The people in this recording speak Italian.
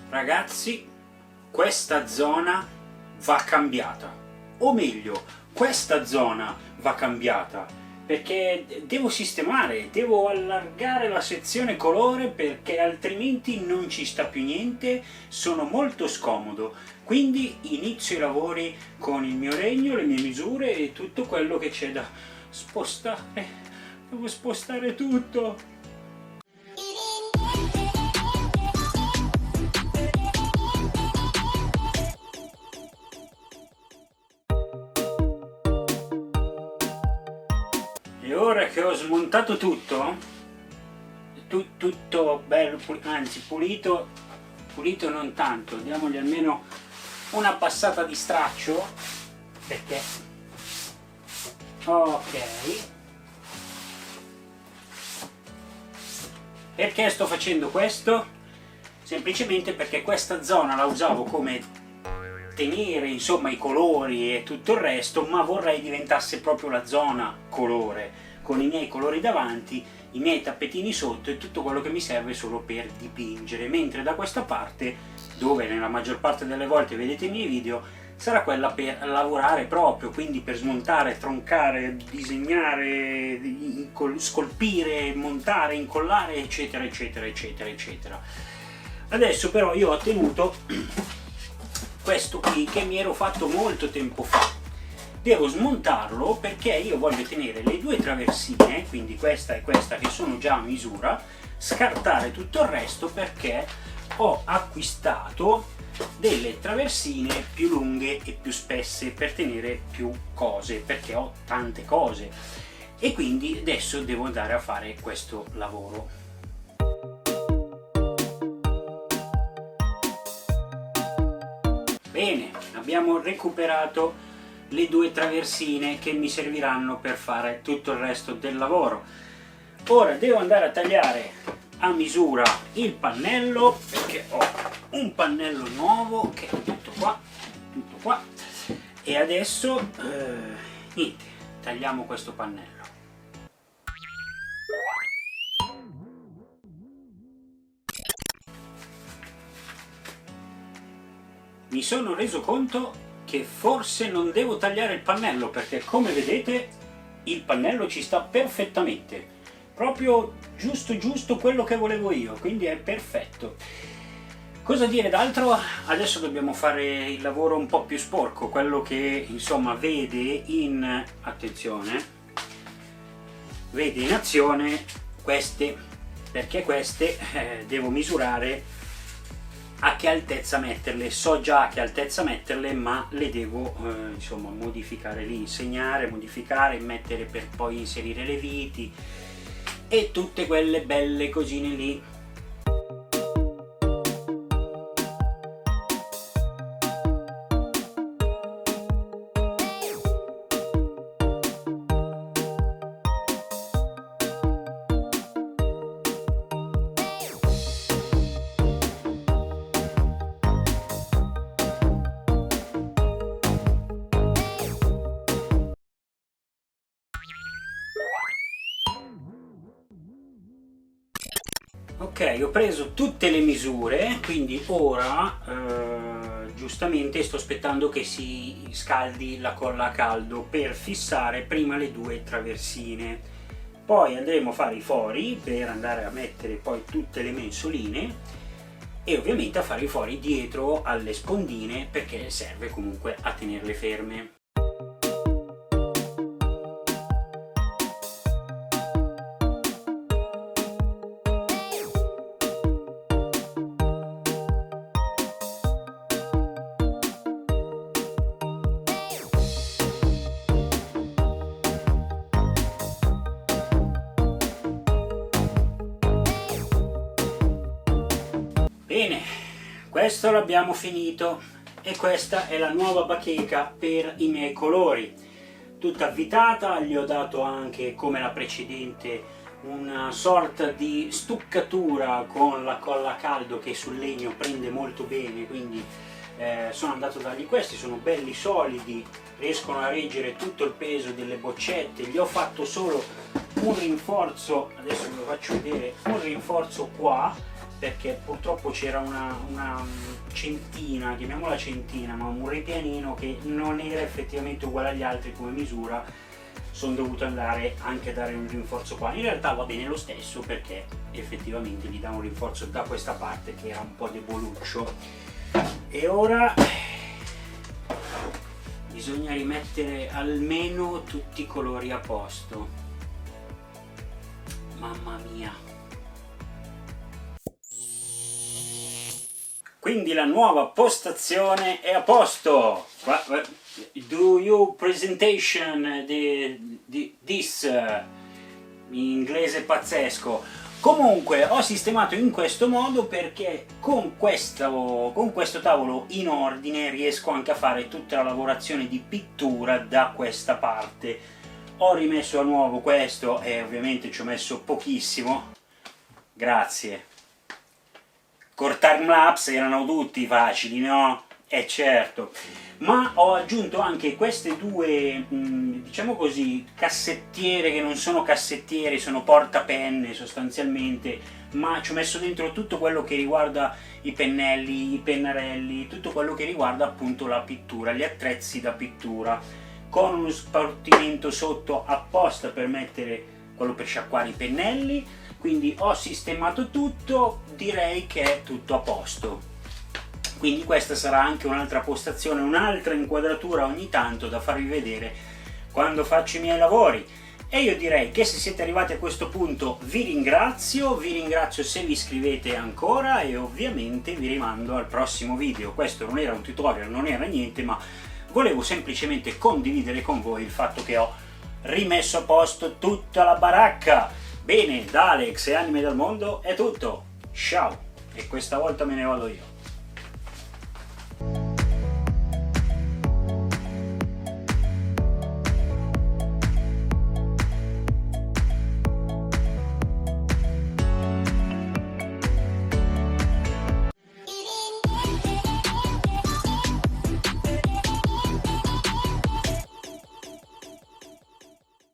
Ragazzi, questa zona va cambiata, o meglio, questa zona va cambiata, perché devo sistemare, devo allargare la sezione colore perché altrimenti non ci sta più niente, sono molto scomodo. Quindi inizio i lavori con il mio legno, le mie misure e tutto quello che c'è da spostare. Devo spostare tutto. E ora che ho smontato tutto, tutto bello, anzi pulito non tanto, diamogli almeno una passata di straccio, perché ok. Perché sto facendo questo? Semplicemente perché questa zona la usavo come tenere insomma i colori e tutto il resto, ma vorrei diventasse proprio la zona colore, con i miei colori davanti, i miei tappetini sotto e tutto quello che mi serve solo per dipingere, mentre da questa parte, dove nella maggior parte delle volte vedete i miei video, sarà quella per lavorare proprio, quindi per smontare, troncare, disegnare, scolpire, montare, incollare, eccetera eccetera eccetera eccetera. Adesso però io ho tenuto questo qui che mi ero fatto molto tempo fa. Devo smontarlo perché io voglio tenere le due traversine, quindi questa e questa che sono già a misura, scartare tutto il resto perché ho acquistato delle traversine più lunghe e più spesse per tenere più cose, perché ho tante cose e quindi adesso devo andare a fare questo lavoro. Bene, abbiamo recuperato le due traversine che mi serviranno per fare tutto il resto del lavoro. Ora devo andare a tagliare a misura il pannello, perché ho un pannello nuovo che è tutto qua, e adesso niente, tagliamo questo pannello. Mi sono reso conto che forse non devo tagliare il pannello, perché come vedete il pannello ci sta perfettamente, proprio giusto quello che volevo io, quindi è perfetto. Cosa dire d'altro? Adesso dobbiamo fare il lavoro un po' più sporco, quello che insomma vede in azione queste, perché queste devo misurare a che altezza metterle. So già a che altezza metterle, ma le devo insomma modificare lì, insegnare, modificare, mettere per poi inserire le viti e tutte quelle belle cosine lì. Ok, ho preso tutte le misure, quindi ora giustamente sto aspettando che si scaldi la colla a caldo per fissare prima le due traversine. Poi andremo a fare i fori per andare a mettere poi tutte le mensoline e ovviamente a fare i fori dietro alle spondine, perché serve comunque a tenerle ferme. Bene, questo l'abbiamo finito e questa è la nuova bacheca per i miei colori, tutta avvitata. Gli ho dato anche, come la precedente, una sorta di stuccatura con la colla a caldo che sul legno prende molto bene, quindi sono andato a dargli questi, sono belli solidi, riescono a reggere tutto il peso delle boccette. Gli ho fatto solo un rinforzo, adesso ve lo faccio vedere, un rinforzo qua perché purtroppo c'era una centina, chiamiamola centina, ma un ripianino che non era effettivamente uguale agli altri come misura. Sono dovuto andare anche a dare un rinforzo qua. In realtà va bene lo stesso, perché effettivamente gli dà un rinforzo da questa parte che era un po' deboluccio. E ora bisogna rimettere almeno tutti i colori a posto. Mamma mia. Quindi la nuova postazione è a posto. Do you presentation this in inglese pazzesco. Comunque ho sistemato in questo modo perché con questo tavolo in ordine riesco anche a fare tutta la lavorazione di pittura da questa parte. Ho rimesso a nuovo questo e ovviamente ci ho messo pochissimo. Grazie. Col timelapse erano tutti facili, no? Certo. Ma ho aggiunto anche queste due, diciamo così, cassettiere, che non sono cassettiere, sono portapenne sostanzialmente, ma ci ho messo dentro tutto quello che riguarda i pennelli, i pennarelli, tutto quello che riguarda appunto la pittura, gli attrezzi da pittura, con uno spartimento sotto apposta per mettere quello per sciacquare i pennelli. Quindi ho sistemato tutto, direi che è tutto a posto. Quindi questa sarà anche un'altra postazione, un'altra inquadratura ogni tanto da farvi vedere quando faccio i miei lavori. E io direi che se siete arrivati a questo punto vi ringrazio se vi iscrivete ancora e ovviamente vi rimando al prossimo video. Questo non era un tutorial, non era niente, ma volevo semplicemente condividere con voi il fatto che ho rimesso a posto tutta la baracca. Bene, da Alex e Anime dal Mondo è tutto. Ciao! E questa volta me ne vado io.